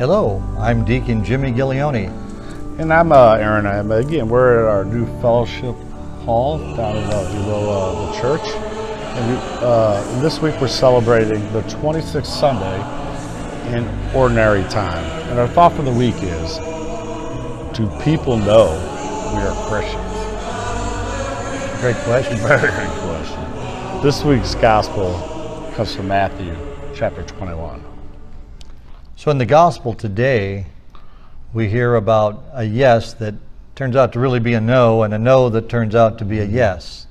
Hello, I'm Deacon Jimmy Ghiglione. And I'm Aaron Emig, and we're at our new fellowship hall down below the church. And this week we're celebrating the 26th Sunday in Ordinary Time. And our thought for the week is, do people know we are Christians? Great question. Very good question. This week's gospel comes from Matthew chapter 21. So in the gospel today, we hear about a yes that turns out to really be a no, and a no that turns out to be a yes.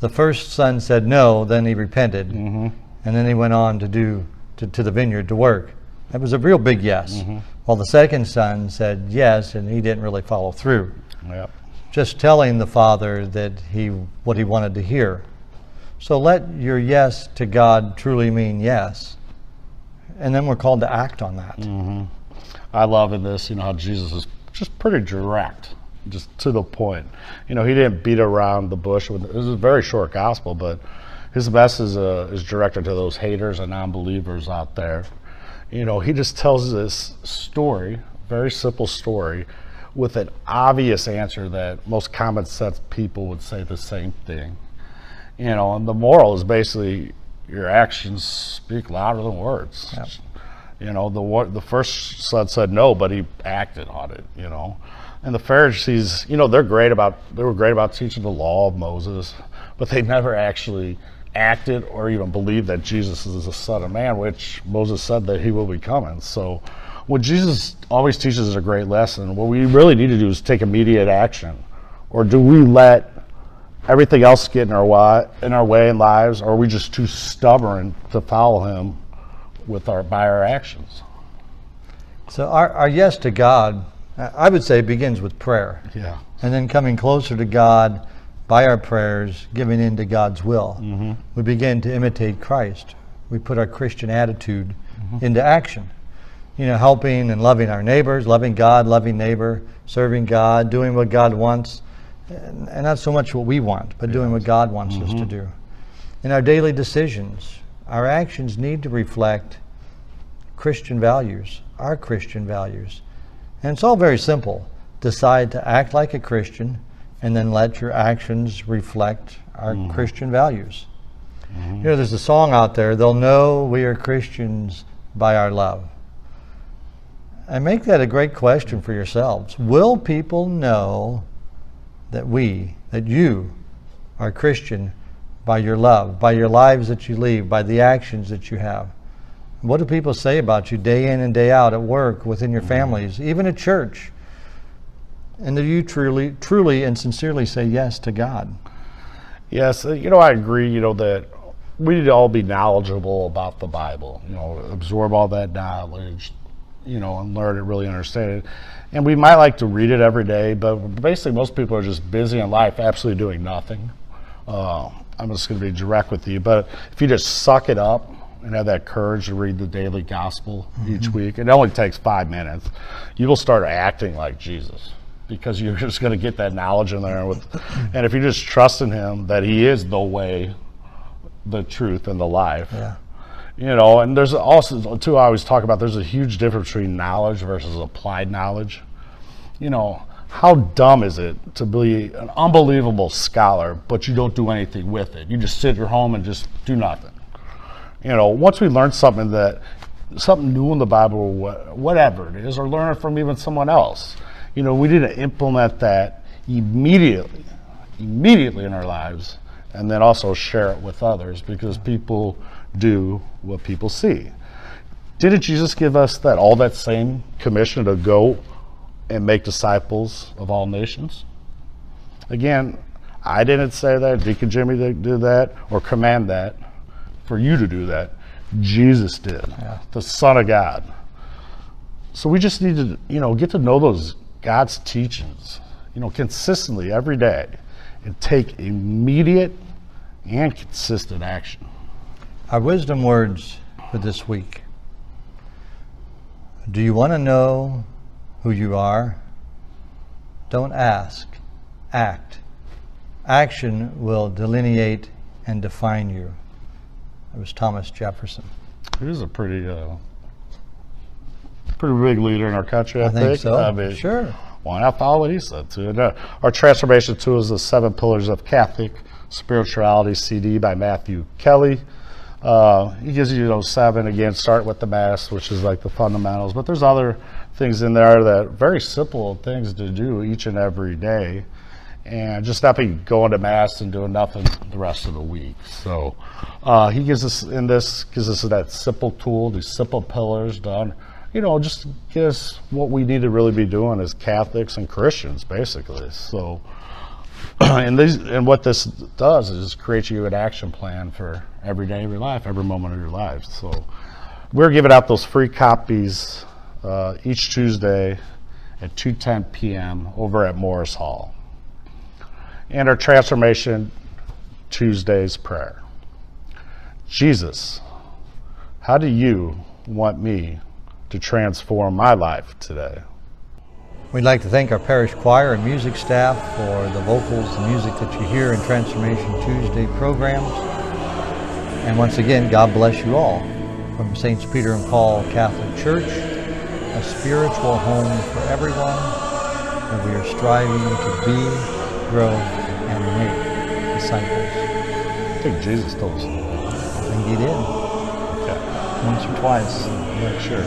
The first son said no, then he repented, and then he went on to the vineyard to work. That was a real big yes. While the second son said yes, and he didn't really follow through. Yep. Just telling the father that what he wanted to hear. So let your yes to God truly mean yes. And then we're called to act on that. I love in this, how Jesus is just pretty direct, just to the point. He didn't beat around the bush. This is a very short gospel, but his message is directed to those haters and non-believers out there. He just tells this story, very simple story, with an obvious answer that most common sense people would say the same thing. And the moral is basically your actions speak louder than words. Yep. The first son said no, but he acted on it. And the Pharisees, they were great about teaching the law of Moses, but they never actually acted or even believed that Jesus is the Son of Man, which Moses said that he will be coming. So what Jesus always teaches is a great lesson. What we really need to do is take immediate action. Or do we let everything else get in our way in lives, or are we just too stubborn to follow him by our actions? So our yes to God, I would say, begins with prayer. Yeah. And then coming closer to God by our prayers, giving in to God's will. We begin to imitate Christ. We put our Christian attitude into action. Helping and loving our neighbors, loving God, loving neighbor, serving God, doing what God wants. And not so much what we want, but doing what God wants us to do. In our daily decisions, our actions need to reflect Christian values, our Christian values. And it's all very simple. Decide to act like a Christian, and then let your actions reflect our Christian values. There's a song out there, they'll know we are Christians by our love. And make that a great question for yourselves. Will people know that you are Christian by your love, by your lives that you lead, by the actions that you have? What do people say about you day in and day out at work, within your families, even at church? And do you truly and sincerely say yes to God? Yes, I agree, that we need to all be knowledgeable about the Bible, absorb all that knowledge, and learn it, really understand it. And we might like to read it every day, but basically most people are just busy in life, absolutely doing nothing. I'm just going to be direct with you, but if you just suck it up and have that courage to read the daily gospel each week, it only takes 5 minutes, you will start acting like Jesus, because you're just going to get that knowledge in there. And if you just trust in him that he is the way, the truth, and the life. Yeah. And there's also, too, I always talk about, there's a huge difference between knowledge versus applied knowledge. How dumb is it to be an unbelievable scholar, but you don't do anything with it? You just sit at your home and just do nothing. Once we learn something new in the Bible, or whatever it is, or learn it from even someone else, we need to implement that immediately in our lives, and then also share it with others, because people do what people see. Didn't Jesus give us all that same commission to go and make disciples of all nations? Again, I didn't say that. Deacon Jimmy did that, or command that for you to do that. Jesus did, the Son of God. So we just need to, get to know those God's teachings, consistently every day, and take immediate and consistent action. Our wisdom words for this week. Do you want to know who you are? Don't ask, act. Action will delineate and define you. It was Thomas Jefferson. It is a pretty pretty big leader in our country, I think so. I mean, Sure. Why not follow what he said too? And, our transformation tool is the 7 Pillars of Catholic Spirituality CD by Matthew Kelly. He gives you those 7, again, start with the Mass, which is like the fundamentals, but there's other things in there that very simple things to do each and every day, and just not be going to Mass and doing nothing the rest of the week. So he gives us that simple tool, these simple pillars done, just give us what we need to really be doing as Catholics and Christians, basically. So and what this does is create you an action plan for every day of your life, every moment of your life. So we're giving out those free copies each Tuesday at 2:10 p.m. over at Morris Hall. And our Transformation Tuesday's prayer. Jesus, how do you want me to transform my life today? We'd like to thank our parish choir and music staff for the vocals and music that you hear in Transformation Tuesday programs. And once again, God bless you all. From Saints Peter and Paul Catholic Church, a spiritual home for everyone, that we are striving to be, grow, and make disciples. I think Jesus told us. I think he did. Okay. Once or twice. I'm not sure.